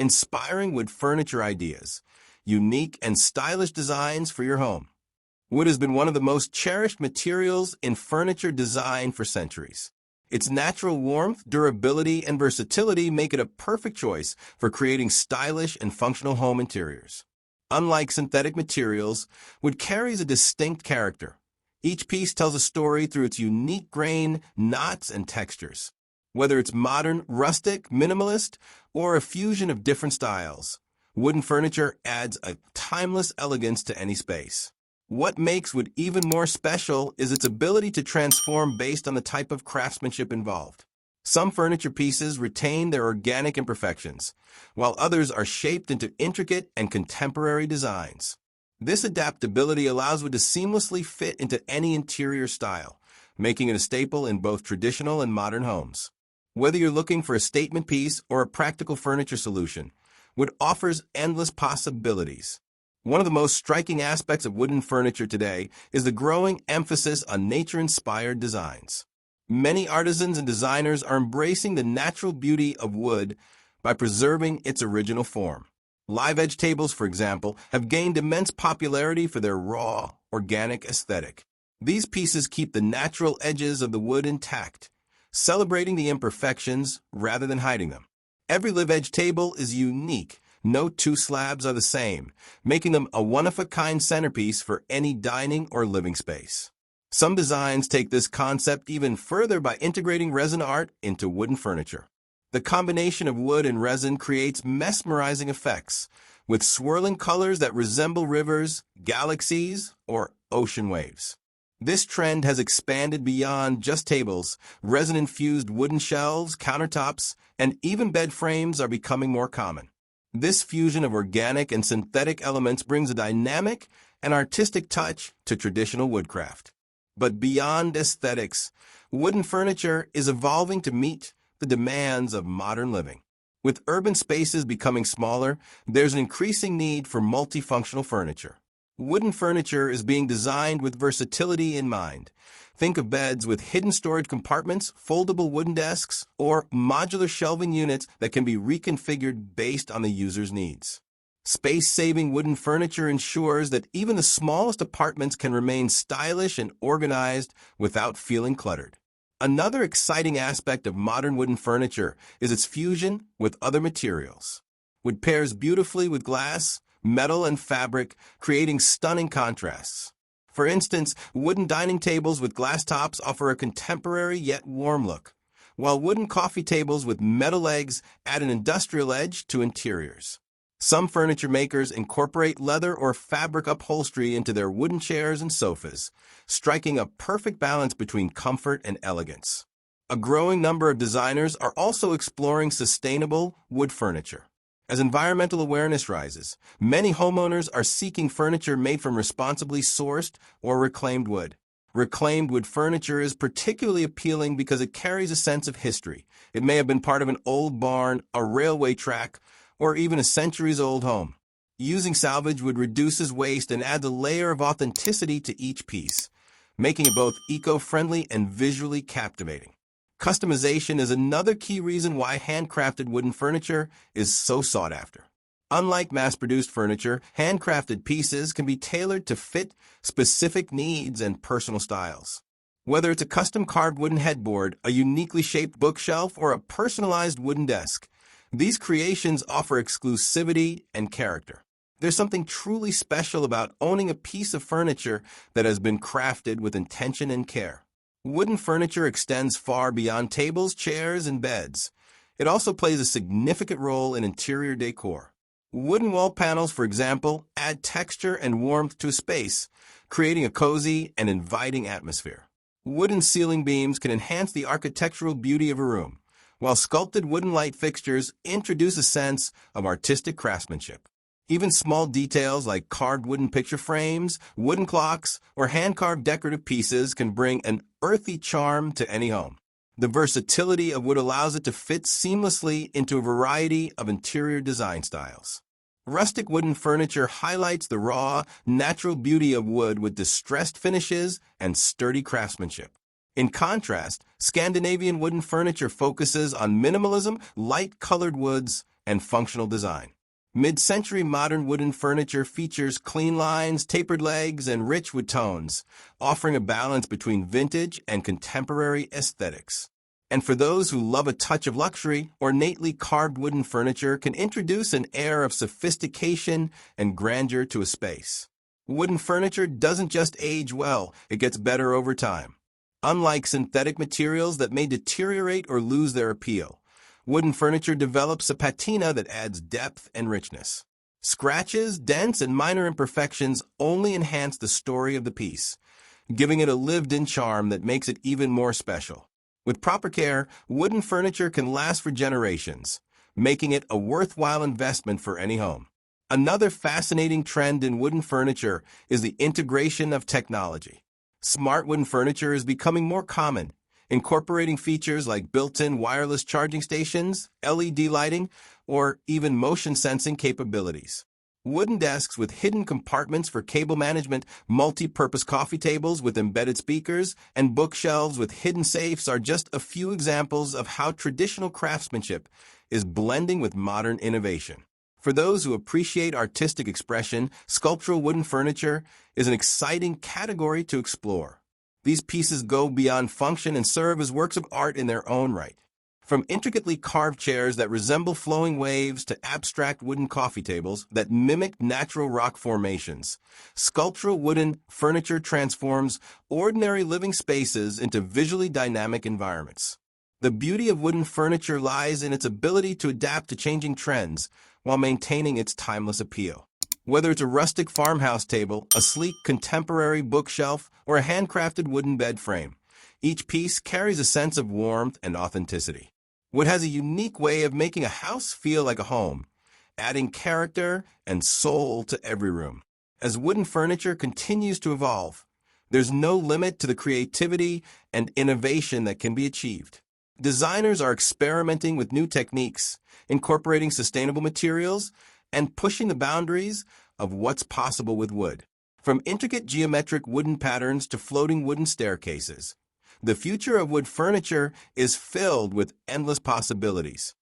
inspiring wood furniture ideas, unique and stylish designs for your home. Wood has been one of the most cherished materials in furniture design for centuries. Its natural warmth, durability, and versatility make it a perfect choice for creating stylish and functional home interiors. Unlike synthetic materials, wood carries a distinct character. Each piece tells a story through its unique grain, knots, and textures. Whether it's modern, rustic, minimalist, or a fusion of different styles, wooden furniture adds a timeless elegance to any space. What makes wood even more special is its ability to transform based on the type of craftsmanship involved. Some furniture pieces retain their organic imperfections, while others are shaped into intricate and contemporary designs. This adaptability allows wood to seamlessly fit into any interior style, making it a staple in both traditional and modern homes. Whether you're looking for a statement piece or a practical furniture solution, wood offers endless possibilities. One of the most striking aspects of wooden furniture today is the growing emphasis on nature-inspired designs. Many artisans and designers are embracing the natural beauty of wood by preserving its original form. Live edge tables, for example, have gained immense popularity for their raw, organic aesthetic. These pieces keep the natural edges of the wood intact, celebrating the imperfections rather than hiding them. Every live edge table is unique. No two slabs are the same, making them a one-of-a-kind centerpiece for any dining or living space. Some designs take this concept even further by integrating resin art into wooden furniture. The combination of wood and resin creates mesmerizing effects, with swirling colors that resemble rivers, galaxies, or ocean waves. This trend has expanded beyond just tables. Resin-infused wooden shelves, countertops, and even bed frames are becoming more common. This fusion of organic and synthetic elements brings a dynamic and artistic touch to traditional woodcraft. But beyond aesthetics, wooden furniture is evolving to meet the demands of modern living. With urban spaces becoming smaller, there's an increasing need for multifunctional furniture. Wooden furniture is being designed with versatility in mind. Think of beds with hidden storage compartments, foldable wooden desks, or modular shelving units that can be reconfigured based on the user's needs. Space-saving wooden furniture ensures that even the smallest apartments can remain stylish and organized without feeling cluttered. Another exciting aspect of modern wooden furniture is its fusion with other materials. Wood pairs beautifully with glass, metal, and fabric, creating stunning contrasts. For instance, wooden dining tables with glass tops offer a contemporary yet warm look, while wooden coffee tables with metal legs add an industrial edge to interiors. Some furniture makers incorporate leather or fabric upholstery into their wooden chairs and sofas, striking a perfect balance between comfort and elegance. A growing number of designers are also exploring sustainable wood furniture. As environmental awareness rises, many homeowners are seeking furniture made from responsibly sourced or reclaimed wood. Reclaimed wood furniture is particularly appealing because it carries a sense of history. It may have been part of an old barn, a railway track, or even a centuries-old home. Using salvage wood reduces waste and adds a layer of authenticity to each piece, making it both eco-friendly and visually captivating. Customization is another key reason why handcrafted wooden furniture is so sought after. Unlike mass-produced furniture, handcrafted pieces can be tailored to fit specific needs and personal styles. Whether it's a custom-carved wooden headboard, a uniquely shaped bookshelf, or a personalized wooden desk, these creations offer exclusivity and character. There's something truly special about owning a piece of furniture that has been crafted with intention and care. Wooden furniture extends far beyond tables, chairs, and beds. It also plays a significant role in interior decor. Wooden wall panels, for example, add texture and warmth to a space, creating a cozy and inviting atmosphere. Wooden ceiling beams can enhance the architectural beauty of a room, while sculpted wooden light fixtures introduce a sense of artistic craftsmanship. Even small details like carved wooden picture frames, wooden clocks, or hand-carved decorative pieces can bring an earthy charm to any home. The versatility of wood allows it to fit seamlessly into a variety of interior design styles. Rustic wooden furniture highlights the raw, natural beauty of wood with distressed finishes and sturdy craftsmanship. In contrast, Scandinavian wooden furniture focuses on minimalism, light-colored woods, and functional design. Mid-century modern wooden furniture features clean lines, tapered legs, and rich wood tones, offering a balance between vintage and contemporary aesthetics. And for those who love a touch of luxury, ornately carved wooden furniture can introduce an air of sophistication and grandeur to a space. Wooden furniture doesn't just age well, it gets better over time. Unlike synthetic materials that may deteriorate or lose their appeal, wooden furniture develops a patina that adds depth and richness. Scratches, dents, and minor imperfections only enhance the story of the piece, giving it a lived-in charm that makes it even more special. With proper care, wooden furniture can last for generations, making it a worthwhile investment for any home. Another fascinating trend in wooden furniture is the integration of technology. Smart wooden furniture is becoming more common, incorporating features like built-in wireless charging stations, LED lighting, or even motion sensing capabilities. Wooden desks with hidden compartments for cable management, multi-purpose coffee tables with embedded speakers, and bookshelves with hidden safes are just a few examples of how traditional craftsmanship is blending with modern innovation. For those who appreciate artistic expression, sculptural wooden furniture is an exciting category to explore. These pieces go beyond function and serve as works of art in their own right. From intricately carved chairs that resemble flowing waves to abstract wooden coffee tables that mimic natural rock formations, sculptural wooden furniture transforms ordinary living spaces into visually dynamic environments. The beauty of wooden furniture lies in its ability to adapt to changing trends while maintaining its timeless appeal. Whether it's a rustic farmhouse table, a sleek contemporary bookshelf, or a handcrafted wooden bed frame, each piece carries a sense of warmth and authenticity. Wood has a unique way of making a house feel like a home, adding character and soul to every room. As wooden furniture continues to evolve, there's no limit to the creativity and innovation that can be achieved. Designers are experimenting with new techniques, incorporating sustainable materials, and pushing the boundaries of what's possible with wood. From intricate geometric wooden patterns to floating wooden staircases, the future of wood furniture is filled with endless possibilities.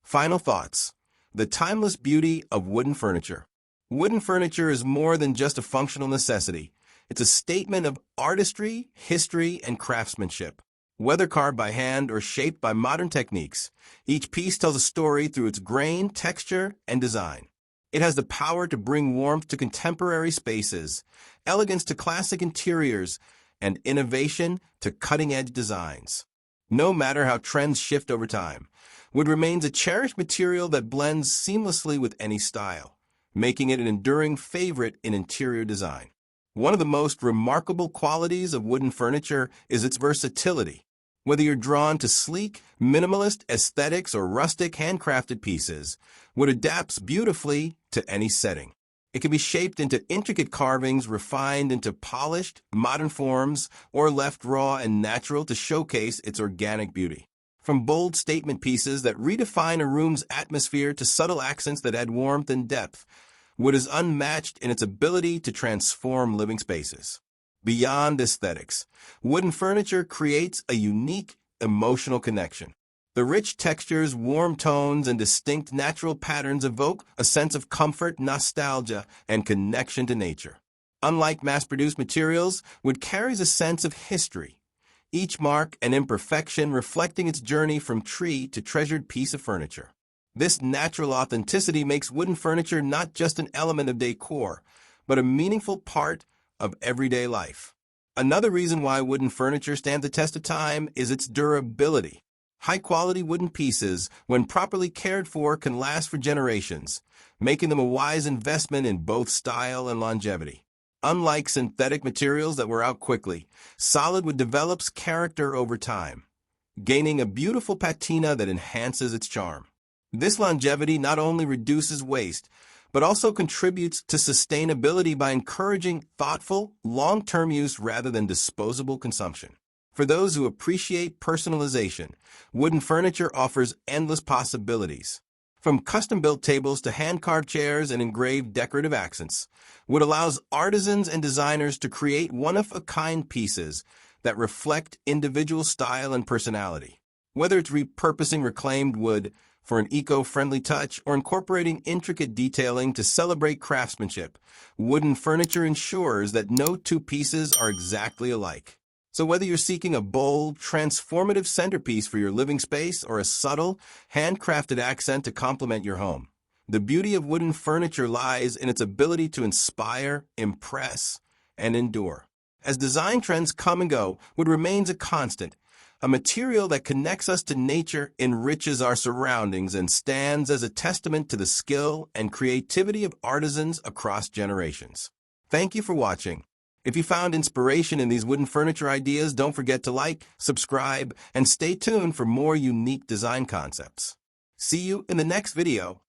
Final thoughts. The timeless beauty of wooden furniture. Wooden furniture is more than just a functional necessity. It's a statement of artistry, history, and craftsmanship. Whether carved by hand or shaped by modern techniques, each piece tells a story through its grain, texture, and design. It has the power to bring warmth to contemporary spaces, elegance to classic interiors, and innovation to cutting-edge designs. No matter how trends shift over time, wood remains a cherished material that blends seamlessly with any style, making it an enduring favorite in interior design. One of the most remarkable qualities of wooden furniture is its versatility. Whether you're drawn to sleek, minimalist aesthetics or rustic, handcrafted pieces, wood adapts beautifully to any setting. It can be shaped into intricate carvings, refined into polished, modern forms, or left raw and natural to showcase its organic beauty. From bold statement pieces that redefine a room's atmosphere to subtle accents that add warmth and depth, wood is unmatched in its ability to transform living spaces. Beyond aesthetics, wooden furniture creates a unique emotional connection. The rich textures, warm tones, and distinct natural patterns evoke a sense of comfort, nostalgia, and connection to nature. Unlike mass-produced materials, wood carries a sense of history, each mark and imperfection reflecting its journey from tree to treasured piece of furniture. This natural authenticity makes wooden furniture not just an element of decor, but a meaningful part of everyday life. Another reason why wooden furniture stands the test of time is its durability. High-quality wooden pieces, when properly cared for, can last for generations, making them a wise investment in both style and longevity. Unlike synthetic materials that wear out quickly, solid wood develops character over time, gaining a beautiful patina that enhances its charm. This longevity not only reduces waste, but also contributes to sustainability by encouraging thoughtful, long-term use rather than disposable consumption. For those who appreciate personalization, wooden furniture offers endless possibilities. From custom-built tables to hand-carved chairs and engraved decorative accents, wood allows artisans and designers to create one-of-a-kind pieces that reflect individual style and personality. Whether it's repurposing reclaimed wood, For an eco-friendly touch or incorporating intricate detailing to celebrate craftsmanship, wooden furniture ensures that no two pieces are exactly alike. So whether you're seeking a bold, transformative centerpiece for your living space or a subtle, handcrafted accent to complement your home, the beauty of wooden furniture lies in its ability to inspire, impress, and endure. As design trends come and go, wood remains a constant. A material that connects us to nature, enriches our surroundings, and stands as a testament to the skill and creativity of artisans across generations. Thank you for watching. If you found inspiration in these wooden furniture ideas, don't forget to like, subscribe, and stay tuned for more unique design concepts. See you in the next video.